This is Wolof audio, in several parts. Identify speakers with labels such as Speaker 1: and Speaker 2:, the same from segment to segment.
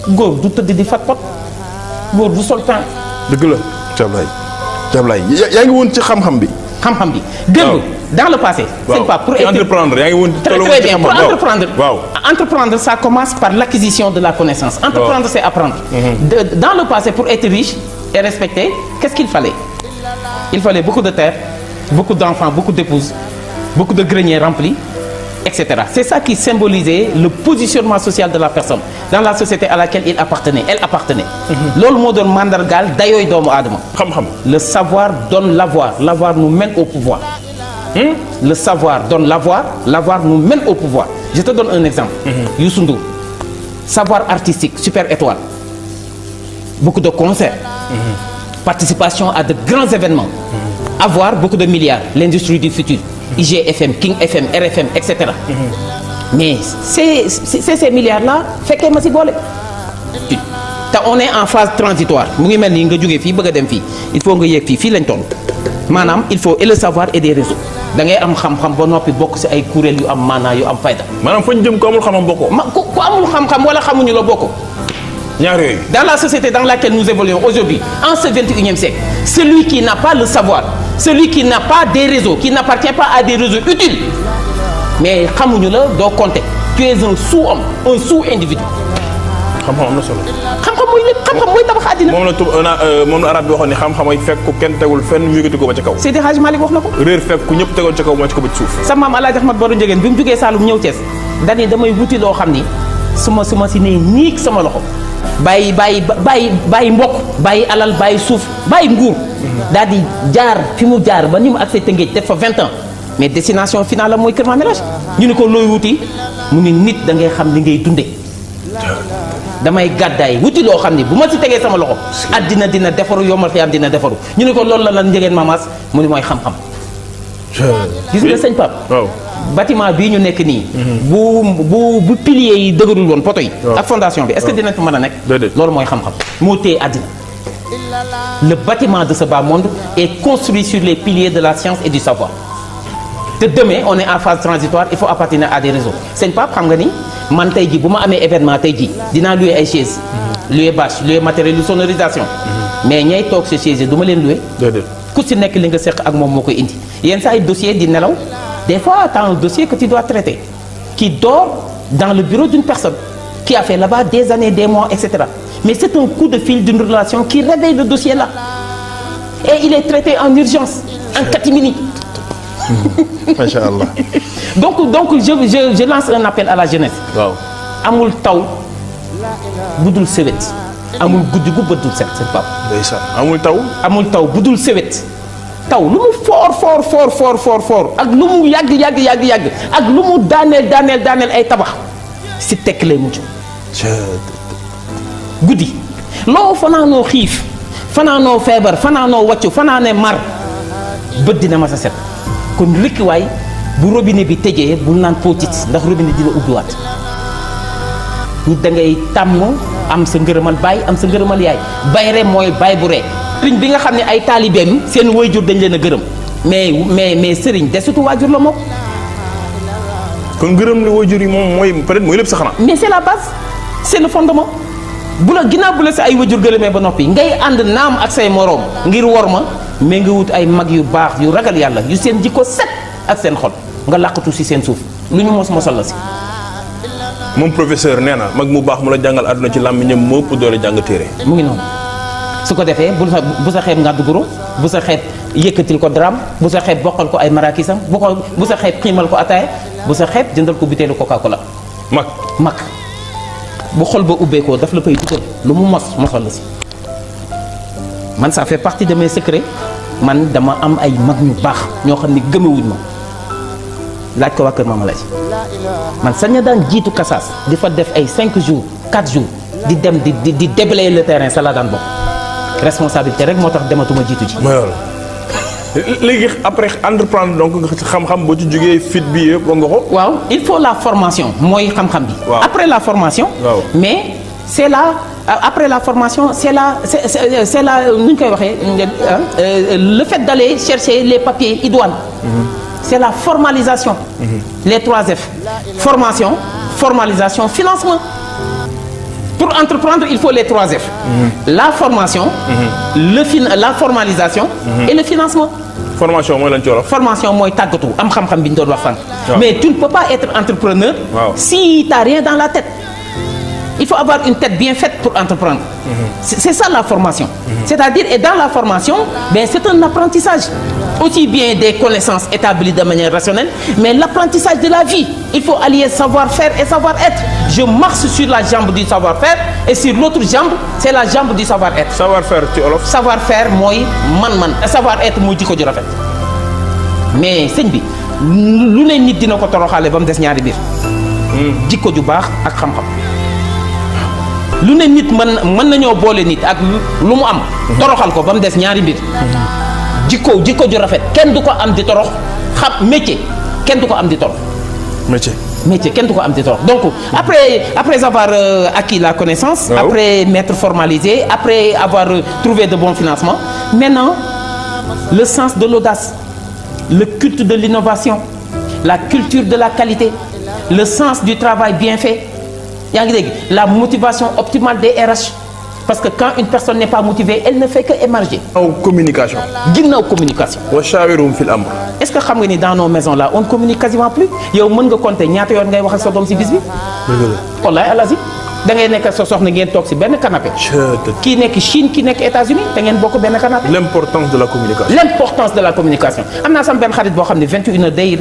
Speaker 1: góor du tëdd di fat pot góor du sol temps.
Speaker 2: dëgg la Thiablaye yaa ngi woon ci xam-xam bi.
Speaker 1: xam-xam bi démb dans le passé. c'est pas pour
Speaker 2: entreprendre yaa ngi woon.
Speaker 1: très bien pour entreprendre. Entreprendre ça commence par l'acquisition de la connaissance. Entreprendre c'est apprendre. Dans le passé pour être riche et respecté qu'est-ce qu'il fallait? Il fallait beaucoup de terre, beaucoup d'enfants, beaucoup d'épouses, beaucoup de greniers remplis, etc. C'est ça qui symbolisait le positionnement social de la personne dans la société à laquelle il appartenait, elle appartenait. Loolu moo doon mandargaal dayooy doomu aadama.
Speaker 2: xam-xam.
Speaker 1: Le savoir donne l'avoir, l'avoir nous mène au pouvoir. Le savoir donne l'avoir, l'avoir nous mène au pouvoir. Je te donne un exemple. Youssou Ndour, savoir artistique, Super Étoile, beaucoup de concerts, participation à de grands événements, avoir beaucoup de milliards, l'industrie du futur. IGFM, King FM, RFM, etc. Mais c'est ces milliards-là fekkee ma si boole. te on est en phase transitoire mu ngi mel ni nga jógee fii bëgg a dem fii il faut nga yéeg fii lañ toll maanaam il faut et le savoir et des réseaux da ngay am xam-xam ba noppi bokk si ay kuréel yu am maanaa yu am fayda.
Speaker 2: maanaam fa ñu jëm ko amul xam-xam bokkoo.
Speaker 1: ku amul xam-xam wala xamuñu la bokkoo.
Speaker 2: ñaar yooyu.
Speaker 1: Dans la société dans laquelle nous évoluons aujourd'hui en ce 21e siècle celui qui n'a pas le savoir celui qui n'a pas des réseaux qui n'appartient pas à des réseaux utiles mais xamuñu la doo compter tu es un sous-homme un sous-individu.
Speaker 2: xam-xam am na solo.
Speaker 1: xam-xam mooy lépp xam-xam mooy tabax àddina.
Speaker 2: moom la arab bi waxoon ni xam-xam ay fekk ku kenn tegul fenn mu yëkkati ko ba ca kaw.
Speaker 1: Seydi Hadji Malick wax na ko.
Speaker 2: réer fekk ku ñëpp tegoon ca kaw moo ci ko ba ci suuf.
Speaker 1: sa maam Alaaji Ahmad Baro Njëgeen bi mu jógee Saalum ñëw Thiès dani damay wuti loo xam ni su ma si nee ñiig sama loxo bàyyi mbokk bàyyi alal bàyyi suuf bàyyi nguur daal di jaar fi mu jaar ba ni mu accès Tëngéej def fa 20 ans mais destination finale la mooy Kër Mamélage ñu ne ko looy wuti mu ni nit da ngay xam li ngay dunde damay gàddaay wuti loo xam ni bu ma si tegee sama loxo addina dina defaru yomal xiyaam dina defaru ñu ne ko loolu la lan Njëgeen Mamas mu ni mooy xam-xam gis nga sëñ Pape
Speaker 2: waaw
Speaker 1: bâtiment bii ñu nekk nii bu piliers yi dëgërul woon poto yi ak fondation bi est-ce que dina fi mën a nekk loolu mooy xam-xam moo téye àddina le bâtiment de ce bas monde est construit sur les piliers de la science et du savoir te demain on est en phase transitoire il faut appartenir à des réseaux sëñ Pape xam nga ni man tey ji bu ma amee événement tey ji dinaa louer ay chaises louer bâche louer matériel de sonorisation mais ñay toog ces chaises du ma leen louer ku si nekk li nga seq ak moom moo koy indi yenn saa ay dossier di nelaw des fois tu as un dossier que tu dois traiter qui dort dans le bureau d'une personne qui a fait là-bas des années des mois etc. mais c'est un coup de fil d'une relation qui réveille le dossier là et il est traité en urgence en catimini.
Speaker 2: Macha Allah.
Speaker 1: donc je lance un appel à la jeunesse.
Speaker 2: waaw
Speaker 1: amul taw budul sewet amul guddi gu bëddul set c'est pas.
Speaker 2: ndeysaan amul taw
Speaker 1: budul sewet taw lu mu fort ak lu mu yàgg ak lu mu daaneel ay tabax si tekk lay mujj. guddi loo fanaanoo xiif fanaanoo feebar fanaanoo wàccu fanaanee mar bët dina ma sa set kon rikkiwaay bu robinet bi tëjee bul naan potit ndax robinet dina ubbiwaat nit da ngay tàmm am sa ngërëmal baay am sa ngërëmal yaay bayre mooy baay bu ree sëriñ bi nga xam ne ay taalibeem seen waajur dañ leen a gërëm mais sëriñ desutu waajur la moom.
Speaker 2: kon gërëm li waajur yi moom mooy peut-être mooy lépp sa xanaa.
Speaker 1: mais c'est la base c'est le fondement bu la ginnaaw bu la sa ay waajur gërëmee ba noppi ngay ànd naam ak say moroom ngir wor ma mais nga wut ay mag yu baax yu ragal yàlla yu seen jikko set ak seen xol nga làqatu si seen suuf lu ñu mosal la si.
Speaker 2: moom professeur nee na mag mu baax mu la jàngal àdduna ci làmmiñam moo ëpp doole jàng téere.
Speaker 1: mu ngi noonu su ko defee bu sa xeeb ngàddu guro bu sa xeeb yëkkatil ko dram bu sa xeeb bokkal ko ay marakisam bu sa xeeb xiimal ko ataaya bu sa xeeb jëndal ko butéelu Coca-Cola. mag bu xol ba ubbeekoo daf la koy dugal lu mu mosal la si. man ça fait partie de mes secrets man dama am ay mag ñu baax ñoo xam ne gëmewuñ ma laaj ko waa Kër Mama Lay man sañ na daan jiitu kasaas di fa def ay 5 jours 4 jours di dem di déblayer le terrain sa la daan bokk responsabilité rek moo tax dematuma jiitu ji.
Speaker 2: léegi après entreprendre donc xam-xam boo ci jógee fit bi yëpp nga ko.
Speaker 1: waaw il faut la formation mooy xam-xam bi. après la formation. mais c'est là après la formation c'est la nu ñu koy waxee le fait d'aller chercher les papiers idoines. C'est la formalisation. Les 3 F. Formation, formalisation, financement. Pour entreprendre, il faut les 3 F. La formation, la formalisation et le financement.
Speaker 2: Formation mooy lan ci wolof.
Speaker 1: Formation mooy tàggatu am xam-xam bi ñu doon wax sànq.
Speaker 2: Waaw.
Speaker 1: Mais tu ne peux pas être entrepreneur si tu n'as rien dans la tête. Il faut avoir une tête bien faite pour entreprendre. C'est ça la formation. C'est-à-dire, et dans la formation, ben, c'est un apprentissage. Aussi bien des connaissances établies de manière rationnelle, mais l'apprentissage de la vie. Il faut allier savoir-faire et savoir-être. Je marche sur la jambe du savoir-faire et sur l'autre jambe, c'est la jambe du savoir-être.
Speaker 2: Savoir-faire ci wolof.
Speaker 1: Savoir-faire mooy man-man. Savoir-être mooy jikko ju rafet. Mais sëñ bi lu ne nit dina ko toroxaale ba mu des ñaari biir. jikko ju baax ak xam-xam. lu ne nit mën nañoo boole nit ak lu mu am. toroxal ko ba mu des ñaari mbir. jikko ju rafet kenn du ko am di torox xam métier kenn du ko am di torox. métier kenn du ko am di torox donc après avoir acquis la connaissance.
Speaker 2: Waaw.
Speaker 1: Après m'être formalisé, après avoir trouvé de bons financements, maintenant le sens de l'audace, le culte de l'innovation, la culture de la qualité, le sens du travail bien fait. yaa ngi dégg la motivation optimale des RH parce que quand une personne n'est pas motivée elle ne fait que émarger.
Speaker 2: Communication.
Speaker 1: ginnaaw communication.
Speaker 2: wa shaawirum fil amr.
Speaker 1: est-ce que xam nga ni dans nos maisons là on ne communique quasiment plus yow mën nga compter ñaata yoon ngay wax ak sa doom si bis bi. wallaay alazi da ngay nekk sa soxna ngeen toog si benn canapé. kii nekk Chine kii nekk États-Unis te ngeen bokk benn canapé.
Speaker 2: L'importance de la communication.
Speaker 1: L'importance de la communication am naa sama benn xarit boo xam ne 21h day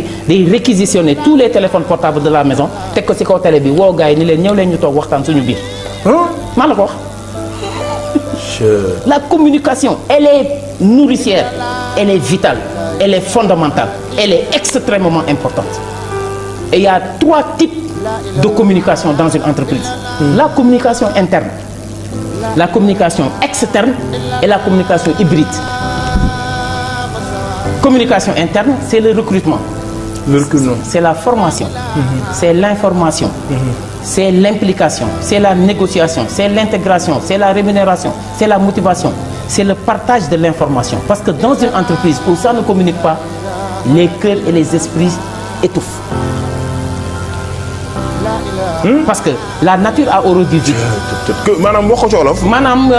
Speaker 1: réquisitionner tous les téléphones portables de la maison teg ko si kaw télé bi woo gars yi ni leen ñëw leen ñu toog waxtaan suñu biir. maa la ko wax. La communication elle est nourricière elle est vitale elle est fondamentale elle est extrêmement importante et il y a 3 types de communication dans une entreprise. La communication interne, la communication externe et la communication hybride. Communication interne, c'est le recrutement.
Speaker 2: Le recrutement.
Speaker 1: C'est la formation. C'est l'information. C'est l'implication. C'est la négociation. C'est l'intégration. C'est la rémunération. C'est la motivation. C'est le partage de l'information. Parce que dans une entreprise où ça ne communique pas, les cœurs et les esprits étouffent. Parce que la nature a horreur du vide.
Speaker 2: maanaam wax ko ci wolof.
Speaker 1: maanaam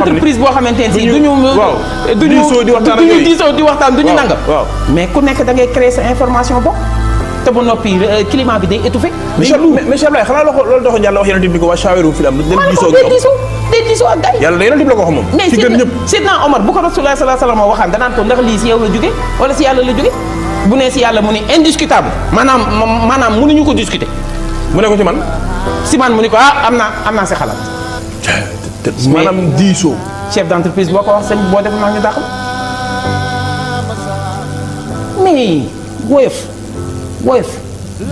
Speaker 1: entreprise boo xamante ne si duñu
Speaker 2: diisoo di waxtaan ak yooyu
Speaker 1: diisoo di waxtaan duñu nangam.
Speaker 2: waaw.
Speaker 1: mais ku nekk da ngay créer sa information bopp te ba noppi climat bi day étouffé.
Speaker 2: mais Cheikh Ablaye xanaa loolu doxoon yàlla wax yonent bi ko wa shaawirum fil amr.
Speaker 1: day diisoo ak gars yi.
Speaker 2: yàlla yonent bi la ko wax moom.
Speaker 1: mais
Speaker 2: ci gën ñëpp.
Speaker 1: Sidna Omar bu ko Rasulullah sallallahu alayhi wa sallam waxaan danaan ko ndax lii si yow la jóge wala si yàlla la jóge bu nee si yàlla mu ni indiscutable maanaam mënuñu ko discuter.
Speaker 2: mu ne ko ci man.
Speaker 1: si man mu ni ko am naa si xalaat.
Speaker 2: maanaam diisoo.
Speaker 1: chef d'entreprise boo ko wax sëñ boo def naa ñu dàqal. mais woyof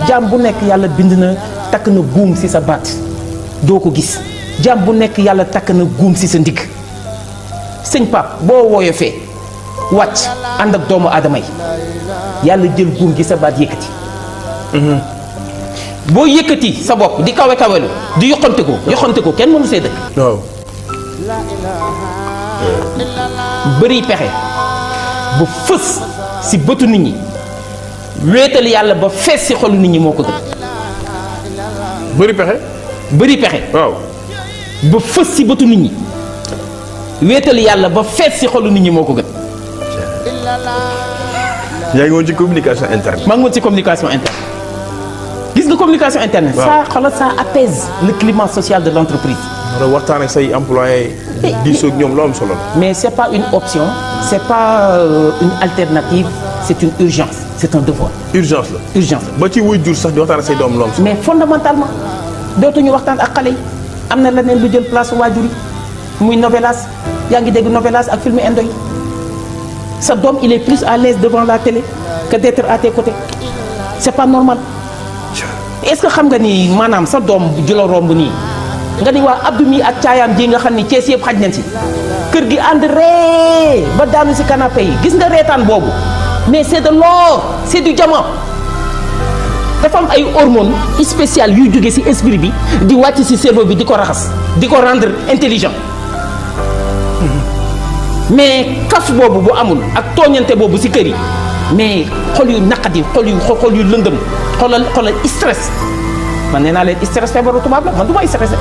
Speaker 1: jaam bu nekk yàlla bind na takk na guum si sa baat doo ko gis jaam bu nekk yàlla takk na guum si sa ndigg sëñ Pape boo woyofee wàcc ànd ak doomu aadama yi yàlla jël guum gi sa baat yëkkati. boo yëkkati sa bopp di kawe kawelu di yoxante ko kenn mënu see dëkk.
Speaker 2: waaw.
Speaker 1: bëri pexe bu fës si bëtu nit ñi wéetal yàlla ba fees si xolu nit ñi moo ko gën. bëri pexe.
Speaker 2: waaw.
Speaker 1: ba fës si bëtu nit ñi wéetal yàlla ba fees si xolu nit ñi moo ko gën.
Speaker 2: yaa ngi woon ci communication interne.
Speaker 1: maa ngi woon ci communication interne. gis nga communication interne.
Speaker 2: waaw
Speaker 1: ça apaise le climat social de l'entreprise.
Speaker 2: waxtaan ak say employés. diisoo ak ñoom lu am solo la.
Speaker 1: mais c'est pas une option c'est pas une alternative c'est une urgence c'est un devoir.
Speaker 2: urgence la. ba ci wuy jur sax di waxtaan ak say doom lu am solo.
Speaker 1: mais fondamentalement dootuñu waxtaan ak xale yi am na leneen lu jël place waajur yi muy novelas yaa ngi dégg novelas ak film indo yi sa doom il est plus à l'aise devant la télé que d'être à tes côtés c'est pas normal. est-ce que xam nga ni maanaam sa doom ju la romb nii nga ni waa Abdou mi ak caayaam ji nga xam ni Cees yëpp xaj nañ si kër gi ànd ree ba daanu si canapé yi gis nga reetaan boobu mais c'est de l'or c'est du diamant dafa am ay hormones spéciales yuy jóge ci esprit bi di wàcc ci cerveau bi di ko raxas di ko rendre intelligent mais kaf boobu bu amul ak tooñante boobu ci kër yi mais xol yu naqadi xol yu lëndëm xoolal stress man nee naa leen stress feebaru tubaab la man du ma stressé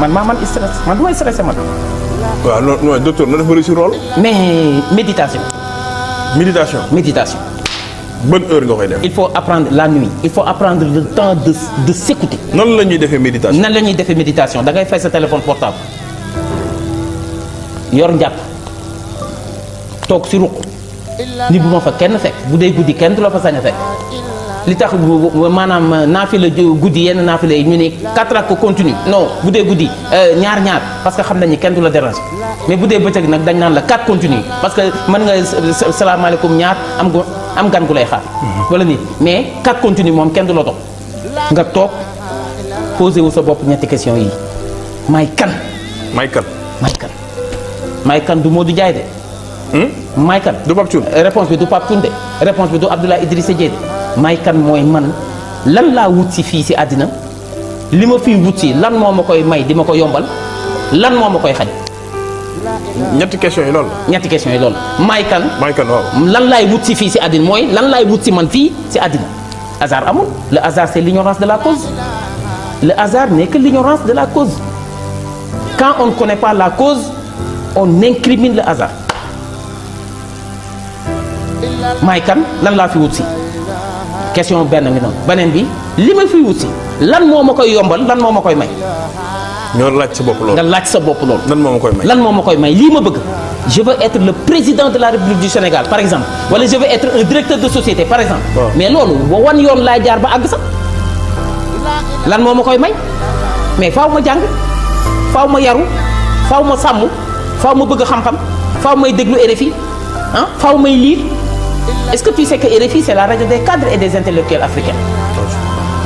Speaker 1: man maa man stress man du may stressé man.
Speaker 2: waaw non docteur na def bëri si rôle.
Speaker 1: mais méditation. méditation.
Speaker 2: bonne heure nga koy def.
Speaker 1: il faut apprendre la nuit. il faut apprendre le temps de s'écouter.
Speaker 2: nan la ñuy defee méditation.
Speaker 1: nan la ñuy defee méditation da ngay fay sa téléphone portable yor njàpp toog si ruq ni bu ma fa kenn fekk bu dee guddi kenn du la fa sañ a fekk li tax maanaam naafila guddi yenn naafila yi ñu ne 4 rakk continue non bu dee guddi ñaar parce que xam nañu kenn du la déranger mais bu dee bëccëg nag dañ naan la 4 continue parce que mën nga salaamaaleykum ñaar am gan gu lay xaar wala nii mais 4 continue moom kenn du la dox nga toog posé wu sa bopp ñetti question yi may kan du Modou Ndiaye de may kan
Speaker 2: du Pape Thioune
Speaker 1: réponse bi du Pape Thioune de réponse bi du Abdoulaye Idrissa Dieye de may kan mooy man lan laa wut si fii si àddina li ma fii wut si lan moo ma koy may di ma ko yombal lan moo ma koy xañ.
Speaker 2: ñetti questions yi loolu la.
Speaker 1: ñetti questions yi loolu la may kan
Speaker 2: waaw.
Speaker 1: lan laay wut si fii si àddina mooy lan laay wut si man fii si àddina hasard amul le hasard c'est l'ignorance de la cause le hasard n'est que l'ignorance de la cause quand on ne connaît pas la cause on incrimine le hasard may kan lan laa fi wut si question benn ngi noonu beneen bi li ma fi wut si lan moo ma koy yombal lan moo ma koy may.
Speaker 2: ñoo laaj sa bopp loolu.
Speaker 1: nga laaj sa bopp loolu.
Speaker 2: lan moo ma koy may
Speaker 1: lan moo ma koy may lii ma bëgg. je veux être le président de la République du Sénégal par exemple wala je veux être un directeur de société par exemple. mais loolu wan yoon laay jaar ba àgg sax lan moo ma koy may mais faaw ma jàng faaw ma yaru faaw ma sàmm faaw ma bëgg xam-xam faaw may déglu RFI ah faaw may lire. Est-ce que tu sais que RFI c'est la radio des cadres et des intellectuels africains.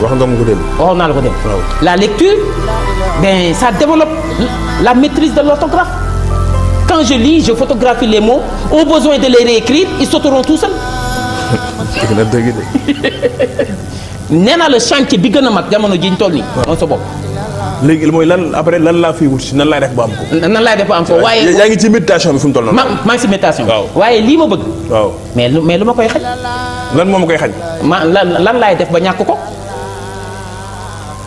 Speaker 2: wax nga ma ko dem.
Speaker 1: waxoon naa la ko dem. la lecture ben ça développe la maîtrise de l'orthographe. Quand je lis je photographie les mots au besoin de les réécrire ils sauteront tout seuls. nee naa la chantier bi gën a mag jamono ji ñu toll nii. mooy sa bopp.
Speaker 2: léegi mooy lan après lan laa fi wut si nan laay def ba am ko.
Speaker 1: nan laay def ba am ko waaye.
Speaker 2: yaa ngi ci méditation bi fu mu toll noonu.
Speaker 1: maa ngi ci méditation.
Speaker 2: waaw
Speaker 1: waaye lii ma bëgg.
Speaker 2: waaw
Speaker 1: mais lu ma koy xañ.
Speaker 2: lan moo ma koy xañ.
Speaker 1: lan laay def ba ñàkk ko.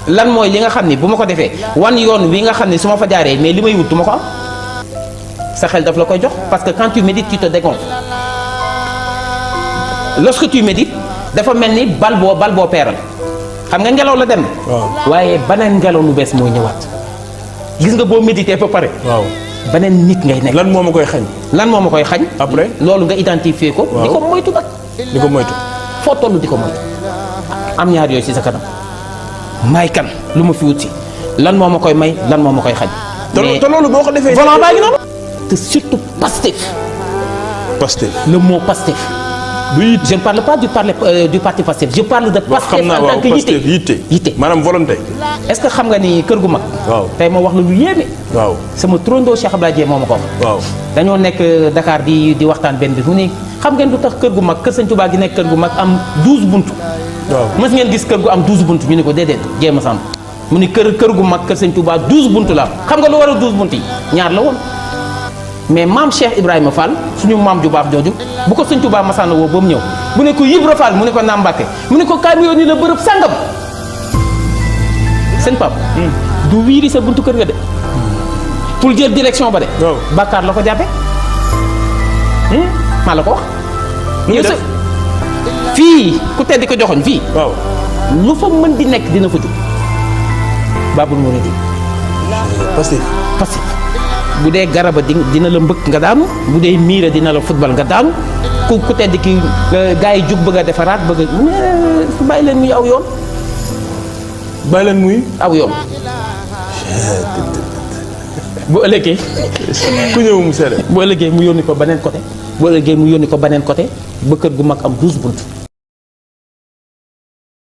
Speaker 1: lan mooy li nga xam ni bu ma ko defee wan yoon wi nga xam ni su ma fa jaaree mais li may wut du ma ko am sa xel daf la koy jox parce que quand tu médites tu te dégonfles lorsque tu médites dafa mel ni bal boo peeral xam nga ngelaw la dem. waaye beneen ngelaw lu bees mooy ñëwaat gis nga boo méditer ba pare.
Speaker 2: waaw
Speaker 1: beneen nit ngay nekk.
Speaker 2: lan moo ma koy xañ.
Speaker 1: lan moo ma koy xañ.
Speaker 2: après
Speaker 1: loolu nga identifier ko. di ko moytu nag.
Speaker 2: di ko moytu.
Speaker 1: foo toll di ko moytu am ñaar yooyu ci sa kanam. may kan lu ma fi wut si lan moo ma koy may lan moo ma koy xañ.
Speaker 2: te loolu boo ko defee.
Speaker 1: volant baa ngi noonu. te surtout Pastef. Le mot Pastef. Je ne parle pas du parti Pastef je parle de Pastef en tant que yitte
Speaker 2: maanaam volonté.
Speaker 1: est-ce que xam nga ni kër gu mag.
Speaker 2: waaw
Speaker 1: tey ma wax la lu yéeme.
Speaker 2: waaw
Speaker 1: sama trondoo Cheikh Abdoulaye Dieng moo ma ko wax.
Speaker 2: waaw
Speaker 1: dañoo nekk Dakar di waxtaan benn bi mu ne xam ngeen lu tax kër gu mag kër Sëñ Tuubaa gi nekk kër gu mag am 12 buntu.
Speaker 2: waaw
Speaker 1: mës ngeen gis kër gu am 12 buntu ñu ne ko déedéet jéem a sàmm mu ni kër gu mag kër Sëñ Tuubaa 12 buntu la xam nga lu war a 12 buntu yi ñaar la woon. mais maam Cheikh Ibrahima Fall suñu maam ju baax jooju bu ko Sëñ Tuubaa masaana woo ba mu ñëw bu ne ko Ibra Fall mu ne ko Naam Mbàkke mu ne ko kaay mu yónni la bërëb sàngam seen pap du wiiri sa buntu kër nga de pour jël direction ba de.
Speaker 2: waaw
Speaker 1: bàkkaar la ko jàppe maa la ko wax. yow sa fii ku tedd ko joxoñ fii.
Speaker 2: waaw
Speaker 1: lu fa mën di nekk dina fa jug Babul Mouridi.
Speaker 2: Pastef.
Speaker 1: bu dee garaba dina la mbëkk nga daanu bu dee miira dina la football nga daanu ku tedd ki gars yi jug bëgg a defaraat bëgg a bàyyi leen muy aw yoon.
Speaker 2: bàyyi leen muy
Speaker 1: aw yoon. bu ëllëgee.
Speaker 2: ku ñëw mu seede.
Speaker 1: bu ëllëgee mu yónni ko beneen côté. bu ëllëgee mu yónni ko beneen côté ba kër gu mag am 12 bunt.